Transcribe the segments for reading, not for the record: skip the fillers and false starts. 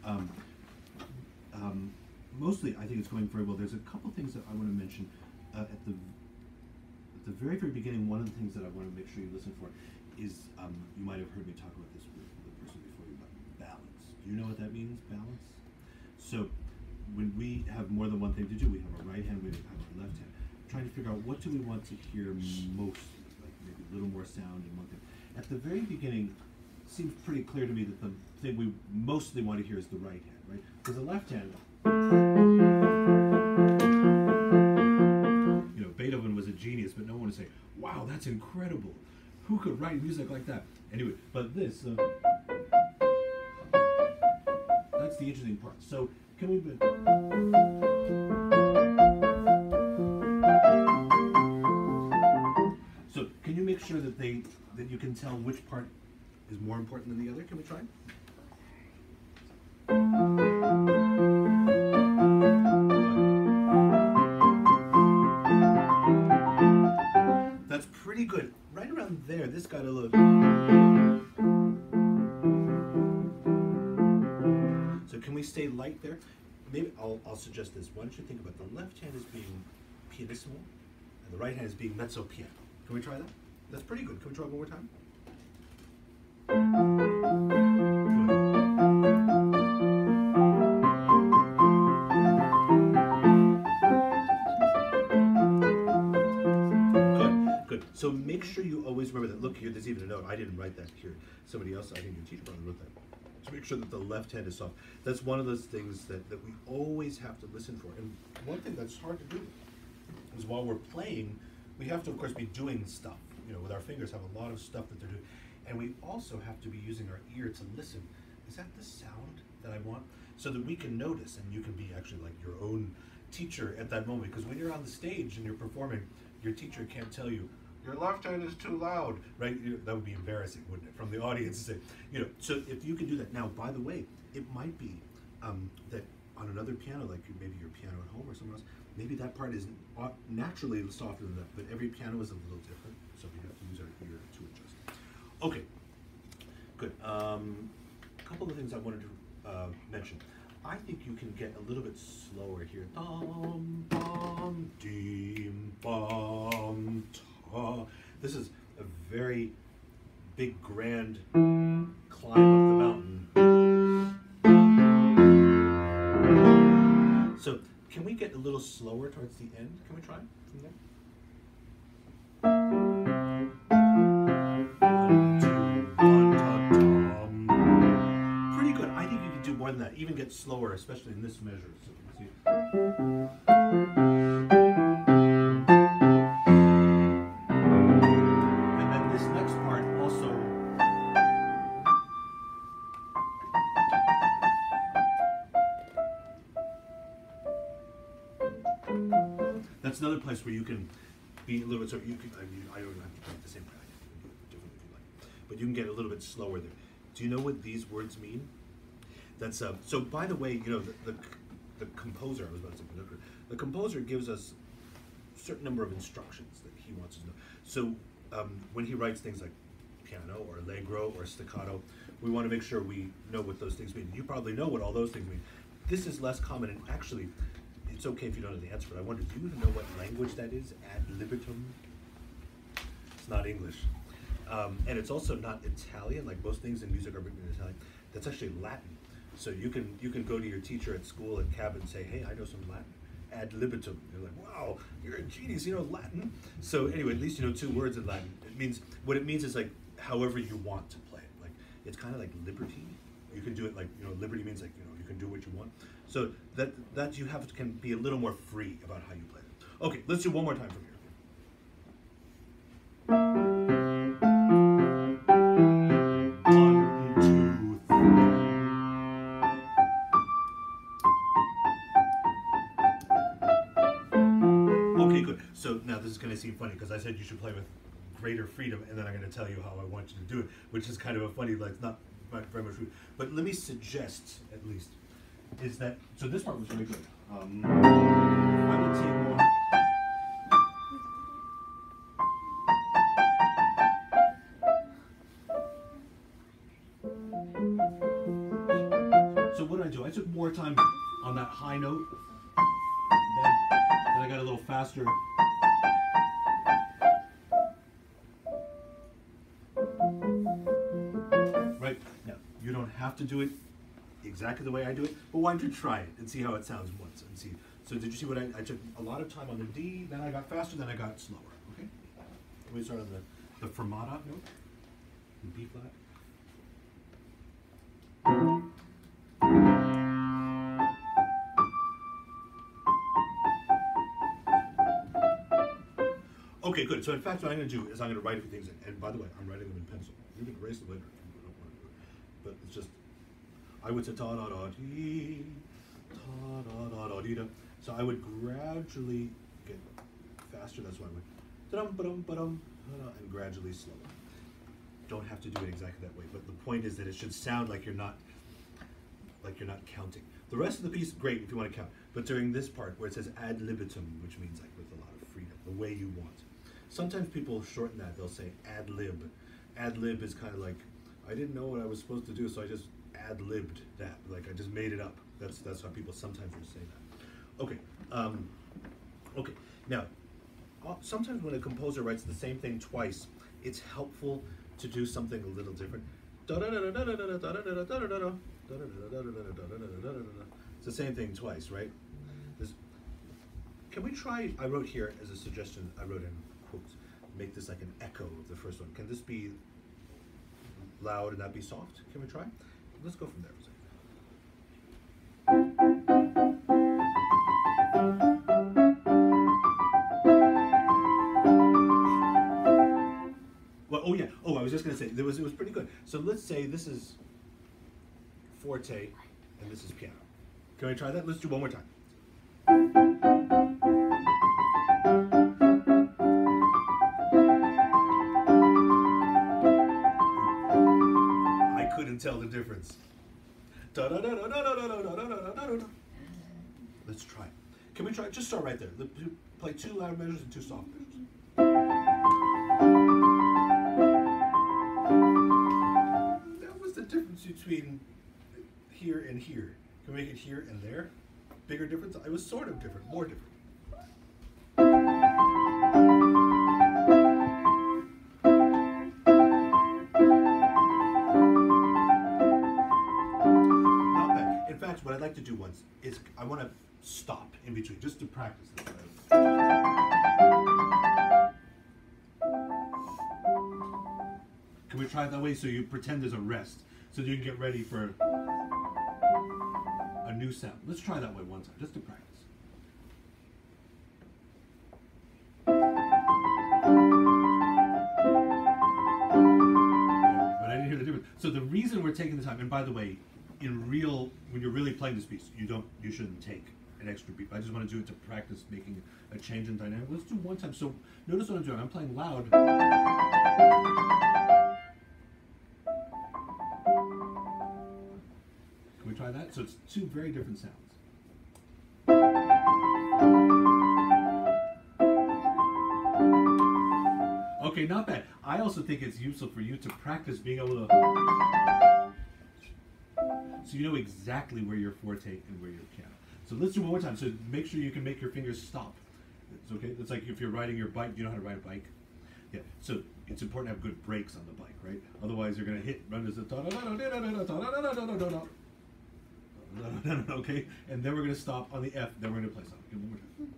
Um, Mostly, I think it's going very well. There's a couple things that I want to mention at the very, very beginning. One of the things that I want to make sure you listen for is you might have heard me talk about this with the person before you about balance. Do you know what that means, balance? So when we have more than one thing to do, we have our right hand, we have our left hand. Trying to figure out what do we want to hear most, like maybe a little more sound in one thing. At the very beginning, it seems pretty clear to me that the thing we mostly want to hear is the right hand, right? Because the left hand, you know, Beethoven was a genius, but no one would say, wow, that's incredible. Who could write music like that? Anyway, but this, that's the interesting part. So, can we... So, can you make sure that that you can tell which part is more important than the other? Can we try? That's pretty good. Right around there, this got a little... So can we stay light there? Maybe I'll suggest this. Why don't you think about the left hand as being pianissimo and the right hand as being mezzo piano. Can we try that? That's pretty good. Can we try it one more time? So make sure you always remember that. Look here, there's even a note. I didn't write that here. Somebody else, I think your teacher probably wrote that. So make sure that the left hand is soft. That's one of those things that we always have to listen for. And one thing that's hard to do is while we're playing, we have to, of course, be doing stuff. You know, with our fingers have a lot of stuff that they're doing. And we also have to be using our ear to listen. Is that the sound that I want? So that we can notice, and you can be actually like your own teacher at that moment. Because when you're on the stage and you're performing, your teacher can't tell you, your left hand is too loud, right? That would be embarrassing, wouldn't it, from the audience to say, you know. So if you can do that. Now, by the way, it might be that on another piano, like maybe your piano at home or somewhere else, maybe that part is naturally softer than that, but every piano is a little different, so we have to use our ear to adjust. Okay, good. A couple of things I wanted to mention. I think you can get a little bit slower here. Dum, bum, dim, bum, ta. This is a very big, grand climb up the mountain. So, can we get a little slower towards the end? Can we try from there? 1, 2, 1, ta, dum. Pretty good. I think you can do more than that. Even get slower, especially in this measure. So, you can see. That's another place where you can be a little bit, so you can, I don't have to play it the same way, I can do it differently if you like. But you can get a little bit slower there. Do you know what these words mean? That's, so by the way, you know, the composer, I was about to say, the composer gives us a certain number of instructions that he wants us to know. So when he writes things like piano or allegro or staccato, we want to make sure we know what those things mean. You probably know what all those things mean. This is less common, and actually, it's okay if you don't know the answer, but I wonder, do you even know what language that is? Ad libitum? It's not English. And it's also not Italian, like most things in music are written in Italian. That's actually Latin. So you can go to your teacher at school at Cab and say, hey, I know some Latin. Ad libitum. They're like, wow, you're a genius, you know Latin? So anyway, at least you know 2 words in Latin. It means, what it means is like, however you want to play it. Like, it's kind of like liberty. You can do it like, you know, liberty means like, you know, you can do what you want. So that you can be a little more free about how you play it. Okay, let's do one more time from here. 1, 2, 3. Okay, good. So now this is going to seem funny because I said you should play with greater freedom, and then I'm going to tell you how I want you to do it, which is kind of a funny, like, not very much freedom. But let me suggest, at least, is that, so this part was really good. I would take more. So what do I do? I took more time on that high note, then I got a little faster. Right, now, you don't have to do it exactly the way I do it, but why don't you try it and see how it sounds once and see. So did you see what I took a lot of time on the D, then I got faster, then I got slower, okay? Let me start on the fermata note, the B flat. Okay, good. So in fact, what I'm going to do is I'm going to write a few things in. And by the way, I'm writing them in pencil. You can erase them later if you don't want to do it. But it's just, I would say ta da da dee, ta da da da dee da. So I would gradually get faster. That's why I would da-dum ba-dum ba-dum and gradually slower. Don't have to do it exactly that way. But the point is that it should sound like you're not counting. The rest of the piece, great if you want to count. But during this part where it says ad libitum, which means like with a lot of freedom, the way you want. Sometimes people shorten that. They'll say ad lib. Ad lib is kind of like, I didn't know what I was supposed to do, so I just ad libbed that. Like I just made it up. That's how people sometimes will say that. Okay. Okay. Now, sometimes when a composer writes the same thing twice, it's helpful to do something a little different. It's the same thing twice, right? Can we try, I wrote here as a suggestion, I wrote in quotes, make this like an echo of the first one. Can this be loud and that be soft? Can we try? Let's go from there for a second. Well, oh yeah, oh, I was just going to say, it was pretty good. So let's say this is forte and this is piano. Can we try that? Let's do one more time. I couldn't tell the difference. Let's try. Can we try? Just start right there. Play 2 loud measures and 2 soft measures. That was the difference between here and here. Can we make it here and there? Bigger difference? It was sort of different, more different. Not bad. In fact, what I'd like to do once is I want to stop in between, just to practice this. Can we try it that way so you pretend there's a rest, so you can get ready for a new sound? Let's try that way one time, just to practice. But I didn't hear the difference. So the reason we're taking the time, and by the way, when you're really playing this piece, you shouldn't take an extra beat. I just want to do it to practice making a change in dynamic. Let's do one time. So notice what I'm doing. I'm playing loud. Can we try that? So it's 2 very different sounds. Okay, not bad. I also think it's useful for you to practice being able to, so you know exactly where your forte and where your piano. So let's do one more time. So make sure you can make your fingers stop. It's okay. It's like if you're riding your bike, you know how to ride a bike? Yeah. So it's important to have good brakes on the bike, right? Otherwise you're going to run to the okay? And then we're going to stop on the F, then we're going to play something. One more time.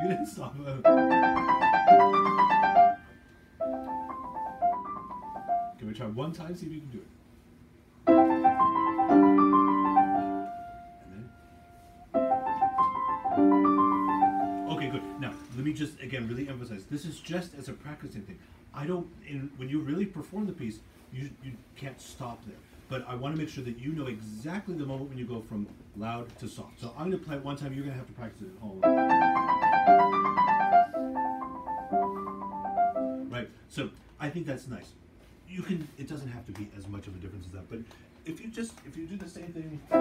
You didn't stop. Can we try one time, see if you can do it? And then. Okay, good. Now, let me just, again, really emphasize, this is just as a practicing thing. When you really perform the piece, you can't stop there. But I want to make sure that you know exactly the moment when you go from loud to soft. So I'm going to play it one time, you're going to have to practice it at home. Right, so I think that's nice. It doesn't have to be as much of a difference as that, but if you do the same thing, it's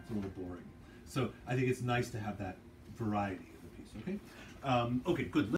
a little boring. So I think it's nice to have that variety of the piece, okay? Okay, good.